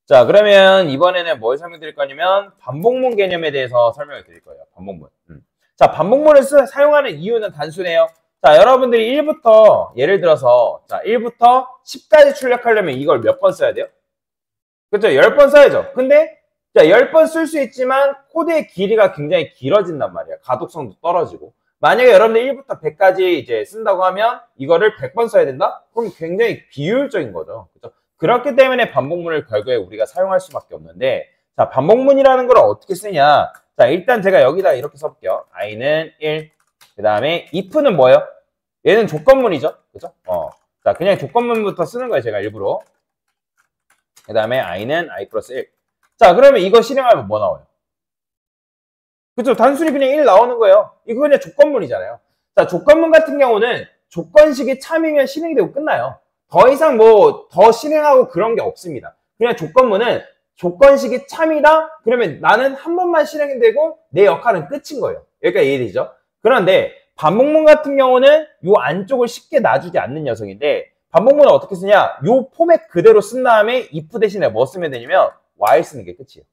자, 그러면 이번에는 뭘 설명드릴 거냐면 반복문 개념에 대해서 설명을 드릴 거예요. 반복문. 자, 반복문을 사용하는 이유는 단순해요. 자, 여러분들이 1부터 예를 들어서 자, 1부터 10까지 출력하려면 이걸 몇 번 써야 돼요? 그렇죠? 10번 써야죠. 근데 자, 10번 쓸 수 있지만 코드의 길이가 굉장히 길어진단 말이에요. 가독성도 떨어지고. 만약에 여러분들 1부터 100까지 이제 쓴다고 하면 이거를 100번 써야 된다? 그럼 굉장히 비효율적인 거죠. 그렇죠? 그렇기 때문에 반복문을 결국에 우리가 사용할 수밖에 없는데, 자, 반복문이라는 걸 어떻게 쓰냐? 자, 일단 제가 여기다 이렇게 써볼게요. i는 1, 그 다음에 if는 뭐예요? 얘는 조건문이죠. 그죠? 자, 그냥 조건문부터 쓰는 거예요. 제가 일부러. 그 다음에 i는 i 플러스 1. 자, 그러면 이거 실행하면 뭐 나와요? 그죠? 단순히 그냥 1 나오는 거예요. 이거 그냥 조건문이잖아요. 자, 조건문 같은 경우는 조건식이 참이면 실행되고 끝나요. 더 이상 뭐 더 실행하고 그런 게 없습니다. 그냥 조건문은 조건식이 참이다? 그러면 나는 한 번만 실행되고 내 역할은 끝인 거예요. 여기까지 이해되죠? 그런데 반복문 같은 경우는 요 안쪽을 쉽게 놔주지 않는 녀석인데 반복문은 어떻게 쓰냐? 요 포맷 그대로 쓴 다음에 if 대신에 뭐 쓰면 되냐면 while 쓰는 게 끝이에요.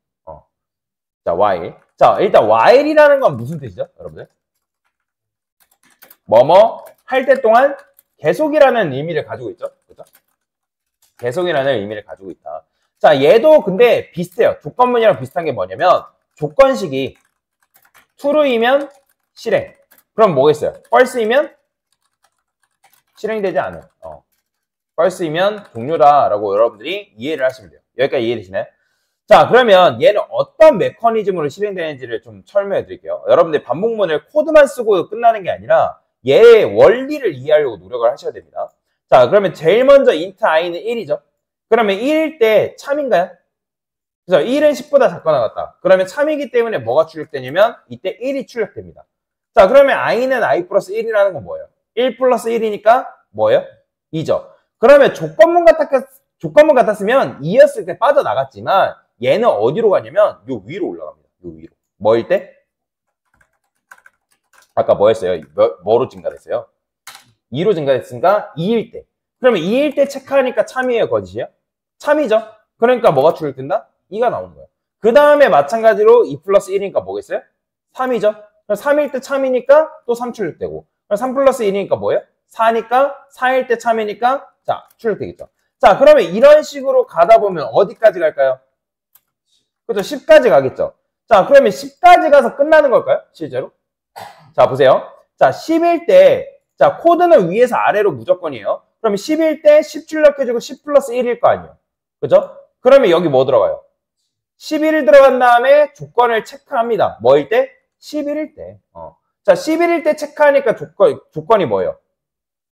자, while. 자, 일단 while이라는 건 무슨 뜻이죠? 여러분들? 뭐뭐 할 때 동안 계속이라는 의미를 가지고 있죠. 그죠? 계속이라는 의미를 가지고 있다. 자, 얘도 근데 비슷해요. 조건문이랑 비슷한 게 뭐냐면 조건식이 true이면 실행. 그럼 뭐겠어요? false이면 실행되지 않은. false이면 종료다라고 여러분들이 이해를 하시면 돼요. 여기까지 이해되시나요? 자, 그러면 얘는 어떤 메커니즘으로 실행되는지를 좀 설명해 드릴게요. 여러분들 반복문을 코드만 쓰고 끝나는 게 아니라 얘의 원리를 이해하려고 노력을 하셔야 됩니다. 자, 그러면 제일 먼저 int i는 1이죠. 그러면 1일 때 참인가요? 그래서 1은 10보다 작거나 같다. 그러면 참이기 때문에 뭐가 출력되냐면 이때 1이 출력됩니다. 자, 그러면 i는 i 플러스 1이라는 건 뭐예요? 1 플러스 1이니까 뭐예요? 2죠. 그러면 조건문 같았으면 2였을 때 빠져나갔지만 얘는 어디로 가냐면 요 위로 올라갑니다. 요 위로. 뭐일 때? 아까 뭐 했어요? 뭐로 증가됐어요? 2로 증가됐으니까 2일 때. 그러면 2일 때 체크하니까 참이에요? 거짓이에요? 참이죠? 그러니까 뭐가 출력된다? 2가 나오는 거예요. 그 다음에 마찬가지로 2 플러스 1이니까 뭐겠어요? 3이죠? 그럼 3일 때 참이니까 또 3 출력되고. 그럼 3 플러스 1이니까 뭐예요? 4니까 4일 때 참이니까 자, 출력되겠죠. 자, 그러면 이런 식으로 가다 보면 어디까지 갈까요? 그렇죠? 10까지 가겠죠. 자, 그러면 10까지 가서 끝나는 걸까요? 실제로? 자, 보세요. 자, 10일 때, 자, 코드는 위에서 아래로 무조건이에요. 그러면 10일 때 10 출력해주고 10 플러스 1일 거 아니에요. 그죠? 그러면 여기 뭐 들어가요? 11일 들어간 다음에 조건을 체크합니다. 뭐일 때? 11일 때. 자, 11일 때 체크하니까 조건이 뭐예요?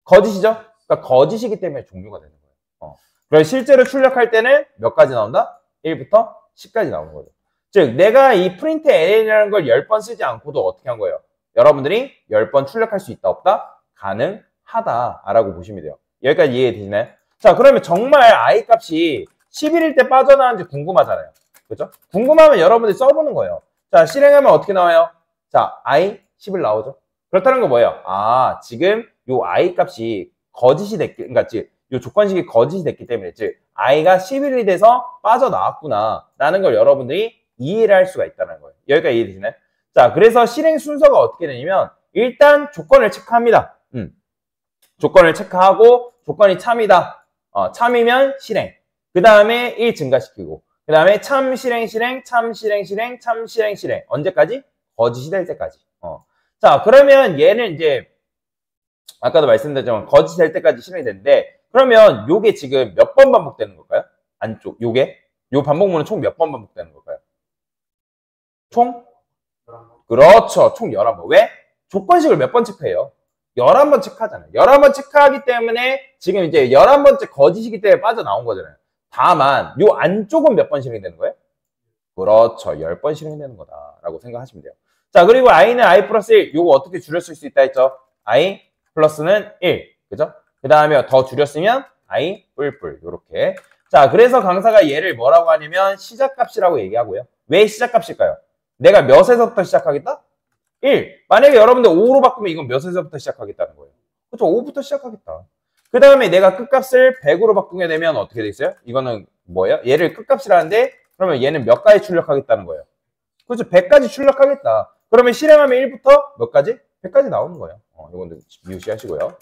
거짓이죠? 그러니까 거짓이기 때문에 종료가 되는 거예요. 그래서 실제로 출력할 때는 몇 가지 나온다? 1부터 10까지 나오는 거죠. 즉, 내가 이 프린트 LN이라는 걸 10번 쓰지 않고도 어떻게 한 거예요? 여러분들이 10번 출력할 수 있다, 없다? 가능하다라고 보시면 돼요. 여기까지 이해되시나요? 자, 그러면 정말 i 값이 11일 때 빠져나왔는지 궁금하잖아요. 그죠? 궁금하면 여러분들이 써보는 거예요. 자, 실행하면 어떻게 나와요? 자, i 11 나오죠? 그렇다는 거 뭐예요? 아, 지금 요 i 값이 거짓이 됐기, 그러니까 즉, 요 조건식이 거짓이 됐기 때문에, 즉, i가 11이 돼서 빠져나왔구나, 라는 걸 여러분들이 이해를 할 수가 있다는 거예요. 여기까지 이해되시나요? 자, 그래서 실행 순서가 어떻게 되냐면, 일단 조건을 체크합니다. 조건을 체크하고, 조건이 참이다. 참이면 실행. 그 다음에 1 증가시키고, 그 다음에 참 실행, 참 실행, 참 실행, 실행. 언제까지? 거짓이 될 때까지. 자, 그러면 얘는 이제, 아까도 말씀드렸지만 거짓이 될 때까지 실행이 되는데, 그러면 요게 지금 몇 번 반복되는 걸까요? 안쪽, 요게? 요 반복문은 총 몇 번 반복되는 걸까요? 총? 그렇죠. 총 11번. 왜? 조건식을 몇 번 체크해요? 11번 체크하잖아요. 11번 체크하기 때문에 지금 이제 11번째 거짓이기 때문에 빠져나온 거잖아요. 다만 요 안쪽은 몇 번 실행되는 거예요? 그렇죠. 10번 실행되는 거다라고 생각하시면 돼요. 자, 그리고 i는 i 플러스 1. 요거 어떻게 줄였을 수 있다 했죠? i 플러스는 1. 그죠? 그 다음에 더 줄였으면 i 뿔뿔. 요렇게. 자, 그래서 강사가 얘를 뭐라고 하냐면 시작값이라고 얘기하고요. 왜 시작값일까요? 내가 몇에서부터 시작하겠다? 1. 만약에 여러분들 5로 바꾸면 이건 몇에서부터 시작하겠다는 거예요. 그렇죠? 5부터 시작하겠다. 그 다음에 내가 끝값을 100으로 바꾸게 되면 어떻게 되겠어요? 이거는 뭐예요? 얘를 끝값이라는데 그러면 얘는 몇 가지 출력하겠다는 거예요? 그렇죠. 100까지 출력하겠다. 그러면 실행하면 1부터 몇 가지? 100까지 나오는 거예요. 이건 미우시하시고요.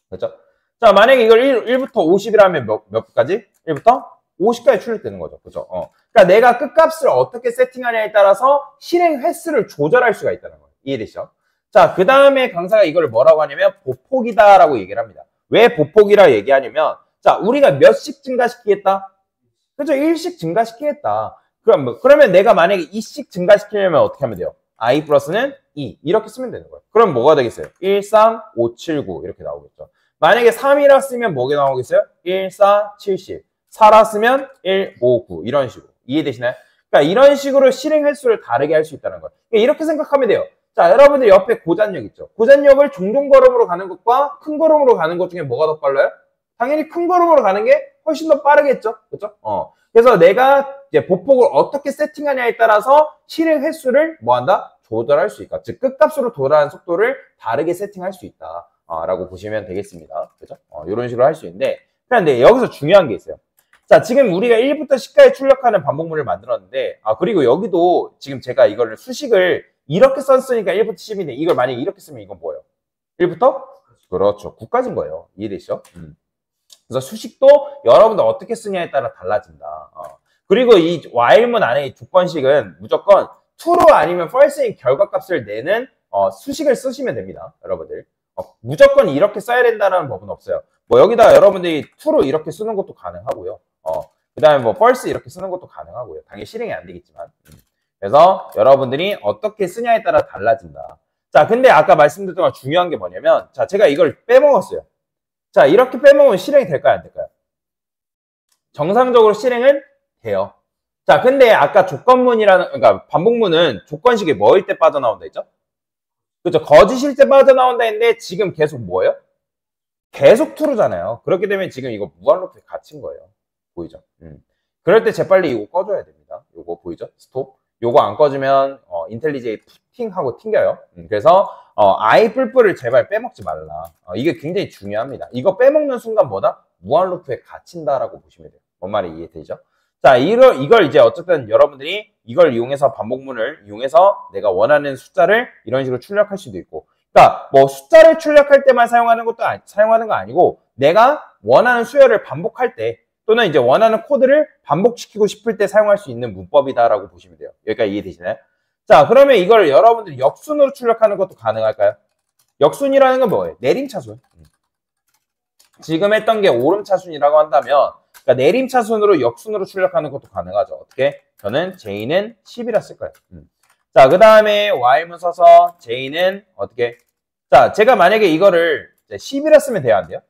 그렇죠? 자, 만약에 이걸 1부터 50이라면 몇 가지? 1부터 50까지 출력되는 거죠. 그렇죠? 그러니까 내가 끝값을 어떻게 세팅하냐에 따라서 실행 횟수를 조절할 수가 있다는 거예요. 이해되시죠? 자, 그 다음에 강사가 이걸 뭐라고 하냐면 보폭이다라고 얘기를 합니다. 왜 보폭이라 얘기하냐면 자, 우리가 몇씩 증가시키겠다? 그렇죠? 1씩 증가시키겠다. 그러면 내가 만약에 2씩 증가시키려면 어떻게 하면 돼요? i 플러스는 2 이렇게 쓰면 되는 거예요. 그럼 뭐가 되겠어요? 1, 3, 5, 7, 9 이렇게 나오겠죠. 만약에 3이라 쓰면 뭐게 나오겠어요? 1, 4, 70 4라 쓰면 1, 5, 9 이런 식으로 이해되시나요? 그러니까 이런 식으로 실행 횟수를 다르게 할 수 있다는 거예요. 그러니까 이렇게 생각하면 돼요. 자, 여러분들 옆에 고잔역 있죠? 고잔역을 종종 걸음으로 가는 것과 큰 걸음으로 가는 것 중에 뭐가 더 빨라요? 당연히 큰 걸음으로 가는 게 훨씬 더 빠르겠죠? 그렇죠? 그래서 내가 이제 보폭을 어떻게 세팅하냐에 따라서 실행 횟수를 뭐한다? 조절할 수 있다. 즉 끝값으로 돌아가는 속도를 다르게 세팅할 수 있다. 라고 보시면 되겠습니다. 그죠? 이런 식으로 할 수 있는데 그런데 여기서 중요한 게 있어요. 자, 지금 우리가 1부터 10까지 출력하는 반복문을 만들었는데 그리고 여기도 지금 제가 이걸 수식을 이렇게 썼으니까 1부터 10인데 이걸 만약에 이렇게 쓰면 이건 뭐예요? 1부터? 그렇죠. 9까지인 거예요. 이해되시죠? 그래서 수식도 여러분들 어떻게 쓰냐에 따라 달라진다. 그리고 이 while문 안에 조건식은 무조건 true 아니면 false인 결과값을 내는 수식을 쓰시면 됩니다. 여러분들. 무조건 이렇게 써야 된다는 법은 없어요. 뭐 여기다 여러분들이 true 이렇게 쓰는 것도 가능하고요. 그 다음에 뭐 false 이렇게 쓰는 것도 가능하고요. 당연히 실행이 안 되겠지만. 그래서 여러분들이 어떻게 쓰냐에 따라 달라진다. 자, 근데 아까 말씀드렸던 중요한 게 뭐냐면 자, 제가 이걸 빼먹었어요. 자, 이렇게 빼먹으면 실행이 될까요? 안 될까요? 정상적으로 실행은 돼요. 자, 근데 아까 그러니까 반복문은 조건식이 뭐일 때 빠져나온다 했죠? 그렇죠. 거짓일 때 빠져나온다 했는데 지금 계속 뭐예요? 계속 true잖아요. 그렇게 되면 지금 이거 무한 루프에 갇힌 거예요. 보이죠? 그럴 때 재빨리 이거 꺼줘야 됩니다. 이거 보이죠? 스톱. 요거 안 꺼주면 인텔리제이 팅하고 튕겨요. 그래서 i 뿔뿔을 제발 빼먹지 말라. 이게 굉장히 중요합니다. 이거 빼먹는 순간 뭐다? 무한 루프에 갇힌다라고 보시면 돼요. 뭔 말이 이해되죠? 자, 이걸 이제 어쨌든 여러분들이 이걸 이용해서 반복문을 이용해서 내가 원하는 숫자를 이런 식으로 출력할 수도 있고, 그러니까 뭐 숫자를 출력할 때만 사용하는 거 아니고 내가 원하는 수열을 반복할 때 또는 이제 원하는 코드를 반복시키고 싶을 때 사용할 수 있는 문법이다라고 보시면 돼요. 여기까지 이해되시나요? 자, 그러면 이걸 여러분들이 역순으로 출력하는 것도 가능할까요? 역순이라는 건 뭐예요? 내림차순. 지금 했던 게 오름차순이라고 한다면 그러니까 내림차순으로 역순으로 출력하는 것도 가능하죠. 어떻게? 저는 J는 10이라 쓸 거예요. 자, 그 다음에 while문 써서 J는 어떻게? 자, 제가 만약에 이거를 10이라 쓰면 돼요? 안 돼요?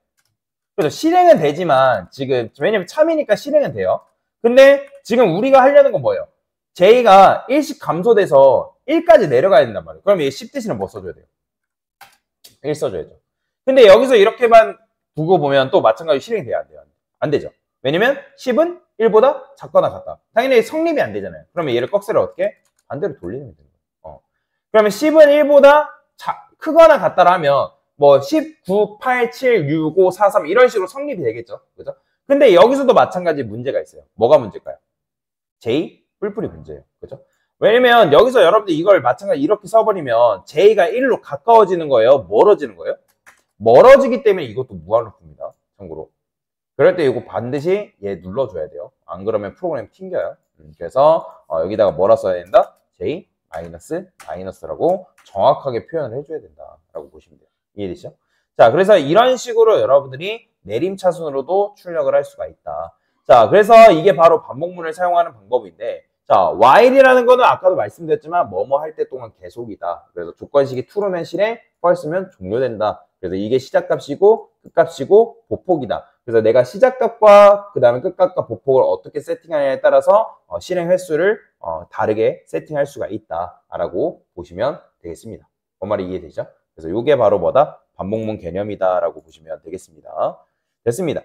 그래서 실행은 되지만 지금 왜냐면 참이니까 실행은 돼요. 근데 지금 우리가 하려는 건 뭐예요? J가 1씩 감소돼서 1까지 내려가야 된단 말이에요. 그럼 얘 10 대신에 뭐 써줘야 돼요? 1 써줘야죠. 근데 여기서 이렇게만 두고 보면 또 마찬가지로 실행이 돼야 안 돼요? 안 되죠. 왜냐면 10은 1보다 작거나 같다. 당연히 성립이 안 되잖아요. 그러면 얘를 꺽쇠를 어떻게? 반대로 돌리면 되는 거예요. 그러면 10은 1보다 크거나 같다라면 뭐 10, 9, 8, 7, 6, 5, 4, 3 이런 식으로 성립이 되겠죠. 그죠? 근데 여기서도 마찬가지 문제가 있어요. 뭐가 문제일까요? J 뿔뿔이 문제예요. 그죠? 왜냐면 여기서 여러분들 이걸 마찬가지 이렇게 써버리면 J가 1로 가까워지는 거예요? 멀어지는 거예요? 멀어지기 때문에 이것도 무한루프입니다. 참고로. 그럴 때 이거 반드시 얘 눌러줘야 돼요. 안 그러면 프로그램 튕겨요. 그래서 여기다가 뭐라 써야 된다? J 마이너스라고 정확하게 표현을 해줘야 된다라고 보시면 돼요. 이해되시죠? 자, 그래서 이런 식으로 여러분들이 내림차순으로도 출력을 할 수가 있다. 자, 그래서 이게 바로 반복문을 사용하는 방법인데, 자, while이라는 거는 아까도 말씀드렸지만 뭐뭐 할 때 동안 계속이다. 그래서 조건식이 true면 실행, false면 종료된다. 그래서 이게 시작값이고 끝값이고 보폭이다. 그래서 내가 시작값과 그 다음에 끝값과 보폭을 어떻게 세팅하냐에 따라서 실행 횟수를 다르게 세팅할 수가 있다라고 보시면 되겠습니다. 뭔 말이 이해되죠? 그래서 이게 바로 뭐다? 반복문 개념이다라고 보시면 되겠습니다. 됐습니다.